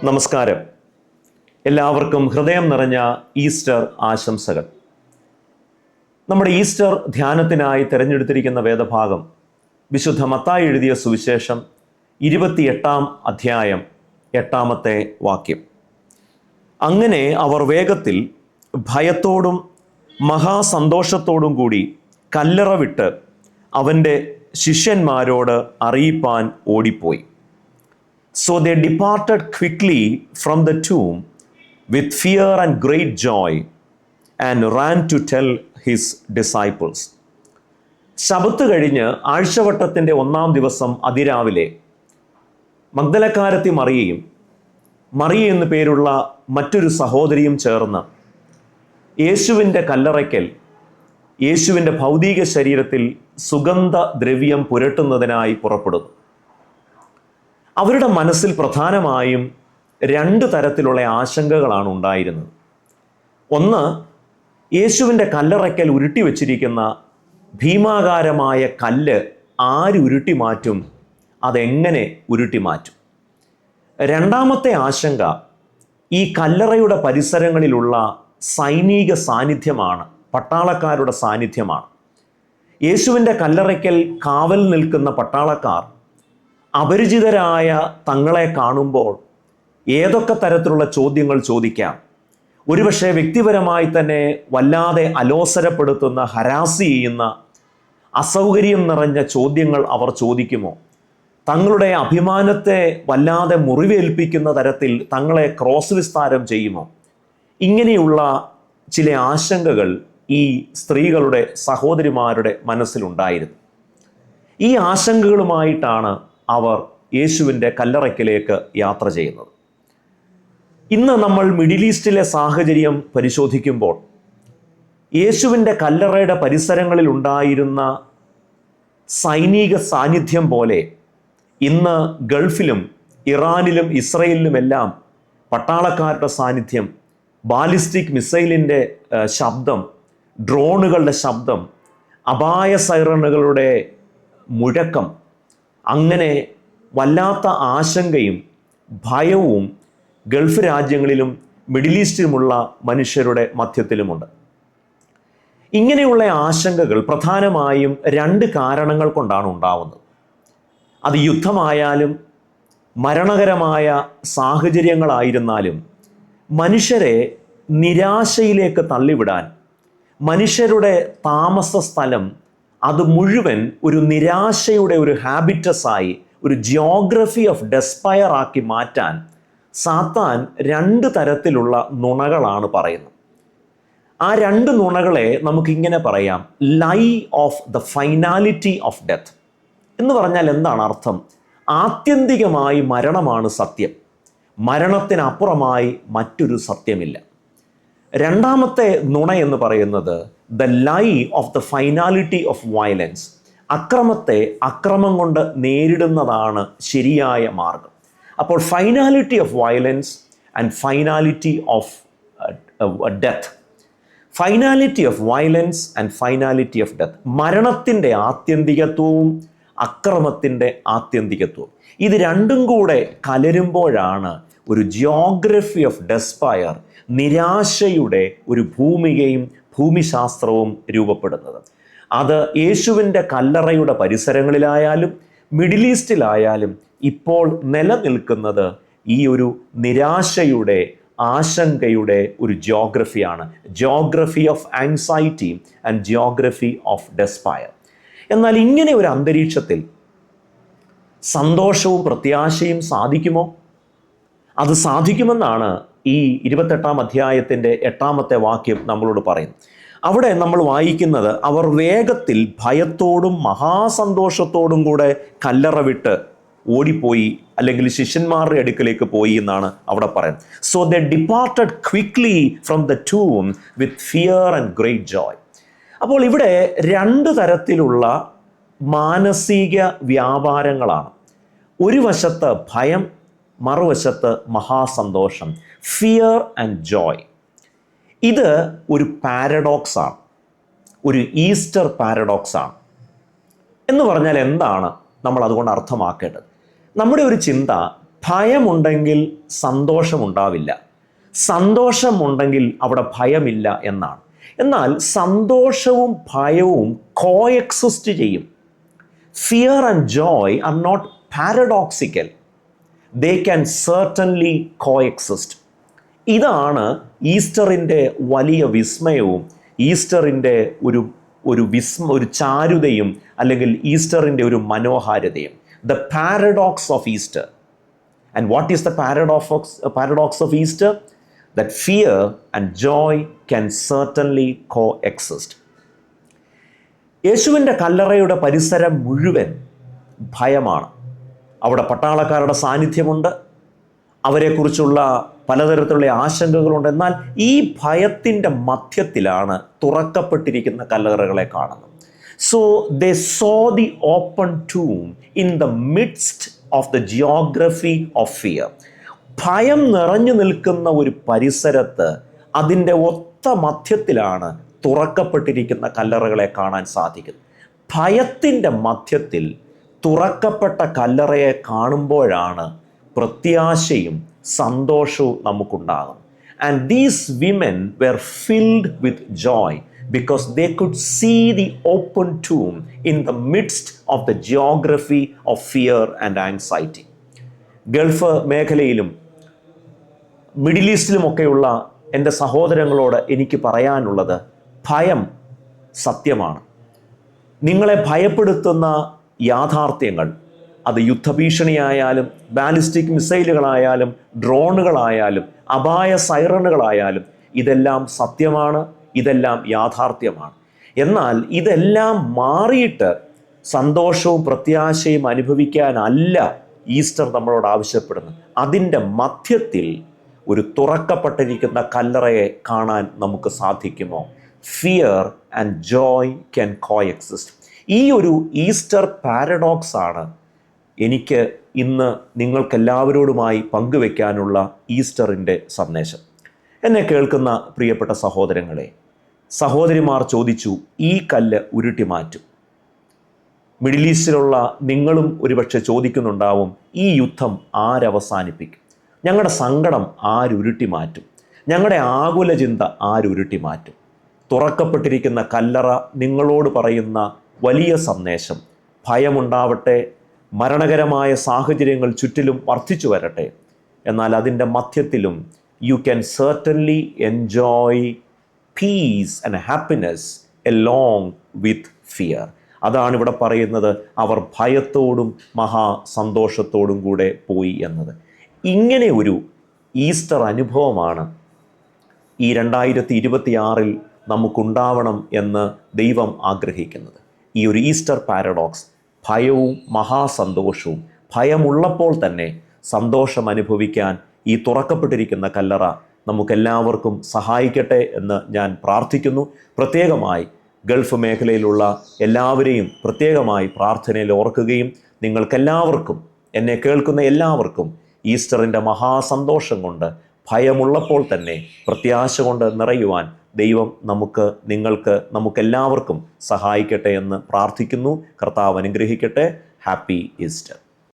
നമസ്കാരം. എല്ലാവർക്കും ഹൃദയം നിറഞ്ഞ ഈസ്റ്റർ ആശംസകൾ. നമ്മുടെ ഈസ്റ്റർ ധ്യാനത്തിനായി തിരഞ്ഞെടുത്തിരിക്കുന്ന വേദഭാഗം വിശുദ്ധ മത്തായി എഴുതിയ സുവിശേഷം 28 അധ്യായം 8 വാക്യം. അങ്ങനെ അവർ വേഗത്തിൽ ഭയത്തോടും മഹാസന്തോഷത്തോടും കൂടി കല്ലറ വിട്ട് അവൻ്റെ ശിഷ്യന്മാരോട് അറിയിപ്പാൻ ഓടിപ്പോയി. So they departed quickly from the tomb with fear and great joy and ran to tell his disciples. ശബത്ത് കഴിഞ്ഞ് ആഴ്ചവട്ടത്തിൻ്റെ 1-ാം ദിവസം അതിരാവിലെ മഗ്ദലക്കാരത്തി മറിയയും മറിയ എന്നു പേരുള്ള മറ്റൊരു സഹോദരിയും ചേർന്ന് യേശുവിൻ്റെ കല്ലറയ്ക്കൽ യേശുവിൻ്റെ ഭൗതിക ശരീരത്തിൽ സുഗന്ധദ്രവ്യം പുരട്ടുന്നതിനായി പുറപ്പെടുന്നു. അവരുടെ മനസ്സിൽ പ്രധാനമായും 2 തരത്തിലുള്ള ആശങ്കകളാണ് ഉണ്ടായിരുന്നത്. ഒന്ന്, യേശുവിൻ്റെ കല്ലറയ്ക്കൽ ഉരുട്ടി വച്ചിരിക്കുന്ന ഭീമാകാരമായ കല്ല് ആര് ഉരുട്ടി മാറ്റും, അതെങ്ങനെ ഉരുട്ടി മാറ്റും. രണ്ടാമത്തെ ആശങ്ക, ഈ കല്ലറയുടെ പരിസരങ്ങളിലുള്ള സൈനിക സാന്നിധ്യമാണ്, പട്ടാളക്കാരുടെ സാന്നിധ്യമാണ്. യേശുവിൻ്റെ കല്ലറയ്ക്കൽ കാവൽ നിൽക്കുന്ന പട്ടാളക്കാർ അപരിചിതരായ തങ്ങളെ കാണുമ്പോൾ ഏതൊക്കെ തരത്തിലുള്ള ചോദ്യങ്ങൾ ചോദിക്കാം. ഒരുപക്ഷെ വ്യക്തിപരമായി തന്നെ വല്ലാതെ അലോസരപ്പെടുത്തുന്ന, ഹരാസ് ചെയ്യുന്ന, അസൗകര്യം നിറഞ്ഞ ചോദ്യങ്ങൾ അവർ ചോദിക്കുമോ? തങ്ങളുടെ അഭിമാനത്തെ വല്ലാതെ മുറിവേൽപ്പിക്കുന്ന തരത്തിൽ തങ്ങളെ ക്രോസ് വിസ്താരം ചെയ്യുമോ? ഇങ്ങനെയുള്ള ചില ആശങ്കകൾ ഈ സ്ത്രീകളുടെ സഹോദരിമാരുടെ മനസ്സിലുണ്ടായിരുന്നു. ഈ ആശങ്കകളുമായിട്ടാണ് അവർ യേശുവിൻ്റെ കല്ലറയ്ക്കലേക്ക് യാത്ര ചെയ്യുന്നത്. ഇന്ന് നമ്മൾ മിഡിൽ ഈസ്റ്റിലെ സാഹചര്യം പരിശോധിക്കുമ്പോൾ യേശുവിൻ്റെ കല്ലറയുടെ പരിസരങ്ങളിൽ ഉണ്ടായിരുന്ന സൈനിക സാന്നിധ്യം പോലെ ഇന്ന് ഗൾഫിലും ഇറാനിലും ഇസ്രയേലിലുമെല്ലാം പട്ടാളക്കാരുടെ സാന്നിധ്യം, ബാലിസ്റ്റിക് മിസൈലിൻ്റെ ശബ്ദം, ഡ്രോണുകളുടെ ശബ്ദം, അപായ സൈറണുകളുടെ മുഴക്കം, അങ്ങനെ വല്ലാത്ത ആശങ്കയും ഭയവും ഗൾഫ് രാജ്യങ്ങളിലും മിഡിൽ ഈസ്റ്റിലുമുള്ള മനുഷ്യരുടെ മധ്യത്തിലുമുണ്ട്. ഇങ്ങനെയുള്ള ആശങ്കകൾ പ്രധാനമായും 2 കാരണങ്ങൾ കൊണ്ടാണ് ഉണ്ടാവുന്നത്. അത് യുദ്ധമായാലും മരണകരമായ സാഹചര്യങ്ങളായിരുന്നാലും മനുഷ്യരെ നിരാശയിലേക്ക് തള്ളിവിടാൻ, മനുഷ്യരുടെ താമസ സ്ഥലം അത് മുഴുവൻ ഒരു നിരാശയുടെ ഒരു ഹാബിറ്റസായി, ഒരു ജിയോഗ്രഫി ഓഫ് ഡെസ്പയർ ആക്കി മാറ്റാൻ സാത്താൻ 2 തരത്തിലുള്ള നുണകളാണ് പറയുന്നത്. ആ 2 നുണകളെ നമുക്കിങ്ങനെ പറയാം: lie of the finality of death എന്ന് പറഞ്ഞാൽ എന്താണ് അർത്ഥം? ആത്യന്തികമായി മരണമാണ് സത്യം, മരണത്തിനപ്പുറമായി മറ്റൊരു സത്യമില്ല. രണ്ടാമത്തെ നുണ എന്ന് പറയുന്നത് the lie of the finality of violence. അക്രമത്തെ അക്രമം കൊണ്ട് നേരിടുന്നതാണ് ശരിയായ മാർഗം. അപ്പോൾ finality of violence and finality of death. Finality of violence and finality of death. മരണത്തിൻ്റെ ആത്യന്തികത്വവും അക്രമത്തിൻ്റെ ആത്യന്തികത്വവും, ഇത് രണ്ടും കൂടെ കലരുമ്പോഴാണ് ഒരു ജിയോഗ്രഫി ഓഫ് ഡെസ്പയർ, നിരാശയുടെ ഒരു ഭൂമികയും ഭൂമിശാസ്ത്രവും രൂപപ്പെടുന്നത്. അത് യേശുവിൻ്റെ കല്ലറയുടെ പരിസരങ്ങളിലായാലും മിഡിൽ ഈസ്റ്റിലായാലും ഇപ്പോൾ നിലനിൽക്കുന്നത് ഈ ഒരു നിരാശയുടെ, ആശങ്കയുടെ ഒരു ജിയോഗ്രഫിയാണ്. Geography of anxiety and geography of despair. എന്നാൽ ഇങ്ങനെ ഒരു അന്തരീക്ഷത്തിൽ സന്തോഷവും പ്രത്യാശയും സാധിക്കുമോ? അത് സാധിക്കുമെന്നാണ് ഈ 28-ാം അധ്യായത്തിൻ്റെ 8-ാമത്തെ വാക്യം നമ്മളോട് പറയുന്നു. അവിടെ നമ്മൾ വായിക്കുന്നത്, അവർ വേഗത്തിൽ ഭയത്തോടും മഹാസന്തോഷത്തോടും കൂടെ കല്ലറ വിട്ട് ഓടിപ്പോയി, അല്ലെങ്കിൽ ശിഷ്യന്മാരുടെ അടുക്കലേക്ക് പോയി എന്നാണ് അവിടെ പറയുന്നത്. So they departed quickly from the tomb with fear and great joy. അപ്പോൾ ഇവിടെ 2 തരത്തിലുള്ള മാനസിക വ്യാപാരങ്ങളാണ്. ഒരു വശത്ത് ഭയം, മറുവശത്ത് മഹാസന്തോഷം, ഫിയർ ആൻഡ് ജോയ്. ഇത് ഒരു പാരഡോക്സാണ്, ഒരു ഈസ്റ്റർ പാരഡോക്സാണ്. എന്ന് പറഞ്ഞാൽ എന്താണ് നമ്മൾ അതുകൊണ്ട് അർത്ഥമാക്കേണ്ടത്? നമ്മുടെ ഒരു ചിന്ത, ഭയമുണ്ടെങ്കിൽ സന്തോഷമുണ്ടാവില്ല, സന്തോഷമുണ്ടെങ്കിൽ അവിടെ ഭയമില്ല എന്നാണ്. എന്നാൽ സന്തോഷവും ഭയവും കോഎക്സിസ്റ്റ് ചെയ്യും. Fear and joy are not paradoxical, they can certainly coexist. ഇതാണ് ഈസ്റ്ററിൻ്റെ വലിയ വിസ്മയവും ഈസ്റ്ററിൻ്റെ ഒരു ചാരുതയും, അല്ലെങ്കിൽ ഈസ്റ്ററിൻ്റെ ഒരു മനോഹാരിതയും. The paradox of Easter. And what is the paradox of Easter? That fear and joy can certainly coexist. യേശുവിൻ്റെ കല്ലറയുടെ പരിസരം മുഴുവൻ ഭയമാണ്. അവിടെ പട്ടാളക്കാരുടെ സാന്നിധ്യമുണ്ട്, അവരെക്കുറിച്ചുള്ള പലതരത്തിലുള്ള ആശങ്കകളുണ്ട്. എന്നാൽ ഈ ഭയത്തിൻ്റെ മധ്യത്തിലാണ് തുറക്കപ്പെട്ടിരിക്കുന്ന കല്ലറകളെ കാണുന്നത്. So they saw the open tomb in the midst of the geography of fear. ഭയം നിറഞ്ഞു നിൽക്കുന്ന ഒരു പരിസരത്ത്, അതിൻ്റെ ഒത്ത മധ്യത്തിലാണ് തുറക്കപ്പെട്ടിരിക്കുന്ന കല്ലറകളെ കാണാൻ സാധിക്കുന്നത്. ഭയത്തിൻ്റെ മധ്യത്തിൽ തുറക്കപ്പെട്ട കല്ലറയെ കാണുമ്പോഴാണ് പ്രത്യാശയും സന്തോഷവും നമുക്കുണ്ടാകും. And these women were filled with joy because they could see the open tomb in the midst of the geography of fear and anxiety. Gulf മേഖലയിലും മിഡിൽ ഈസ്റ്റിലുമൊക്കെയുള്ള എൻ്റെ സഹോദരങ്ങളോട് എനിക്ക് പറയാനുള്ളത്, ഭയം സത്യമാണ്. നിങ്ങളെ ഭയപ്പെടുത്തുന്ന യാഥാർത്ഥ്യങ്ങൾ, അത് യുദ്ധഭീഷണിയായാലും ബാലിസ്റ്റിക് മിസൈലുകളായാലും ഡ്രോണുകളായാലും അപായ സൈറണുകളായാലും, ഇതെല്ലാം സത്യമാണ്, ഇതെല്ലാം യാഥാർത്ഥ്യമാണ്. എന്നാൽ ഇതെല്ലാം മാറിയിട്ട് സന്തോഷവും പ്രത്യാശയും അനുഭവിക്കാനല്ല ഈസ്റ്റർ നമ്മളോട് ആവശ്യപ്പെടുന്നത്. അതിൻ്റെ മധ്യത്തിൽ ഒരു തുറക്കപ്പെട്ടിരിക്കുന്ന കല്ലറയെ കാണാൻ നമുക്ക് സാധിക്കുമോ? Fear and Joy can coexist. ഈ ഒരു ഈസ്റ്റർ പാരഡോക്സ് ആണ് എനിക്ക് ഇന്ന് നിങ്ങൾക്കെല്ലാവരോടുമായി പങ്കുവെക്കാനുള്ള ഈസ്റ്ററിൻ്റെ സന്ദേശം. എന്നെ കേൾക്കുന്ന പ്രിയപ്പെട്ട സഹോദരങ്ങളെ, സഹോദരിമാർ ചോദിച്ചു, ഈ കല്ല് ഉരുട്ടി മാറ്റും. മിഡിൽ ഈസ്റ്റിലുള്ള നിങ്ങളും ഒരുപക്ഷെ ചോദിക്കുന്നുണ്ടാവും, ഈ യുദ്ധം ആരവസാനിപ്പിക്കും? ഞങ്ങളുടെ സങ്കടം ആരുരുട്ടി മാറ്റും? ഞങ്ങളുടെ ആകുല ചിന്ത ആരുരുട്ടി മാറ്റും? തുറക്കപ്പെട്ടിരിക്കുന്ന കല്ലറ നിങ്ങളോട് പറയുന്ന വലിയ സന്ദേശം, ഭയമുണ്ടാവട്ടെ, മരണകരമായ സാഹചര്യങ്ങൾ ചുറ്റിലും വർദ്ധിച്ചു വരട്ടെ, എന്നാൽ അതിൻ്റെ മധ്യത്തിലും you can certainly enjoy peace and happiness along with fear. അതാണ് ഇവിടെ പറയുന്നത്, അവർ ഭയത്തോടും മഹാസന്തോഷത്തോടും കൂടെ പോയി എന്നത്. ഇങ്ങനെ ഒരു ഈസ്റ്റർ അനുഭവമാണ് ഈ 2026 നമുക്കുണ്ടാവണം എന്ന് ദൈവം ആഗ്രഹിക്കുന്നത്. ഈ ഒരു ഈസ്റ്റർ പാരഡോക്സ്, ഭയവും മഹാസന്തോഷവും, ഭയമുള്ളപ്പോൾ തന്നെ സന്തോഷം അനുഭവിക്കാൻ ഈ തുറക്കപ്പെട്ടിരിക്കുന്ന കല്ലറ നമുക്കെല്ലാവർക്കും സഹായിക്കട്ടെ എന്ന് ഞാൻ പ്രാർത്ഥിക്കുന്നു. പ്രത്യേകമായി ഗൾഫ് മേഖലയിലുള്ള എല്ലാവരെയും പ്രത്യേകമായി പ്രാർത്ഥനയിൽ ഓർക്കുകയും നിങ്ങൾക്കെല്ലാവർക്കും, എന്നെ കേൾക്കുന്ന എല്ലാവർക്കും ഈസ്റ്ററിൻ്റെ മഹാസന്തോഷം കൊണ്ട്, ഭയമുള്ളപ്പോൾ തന്നെ പ്രത്യാശ കൊണ്ട് നിറയുവാൻ ദൈവം നമുക്കെല്ലാവർക്കും സഹായിക്കട്ടെ എന്ന് പ്രാർത്ഥിക്കുന്നു. കർത്താവ് അനുഗ്രഹിക്കട്ടെ. Happy Easter.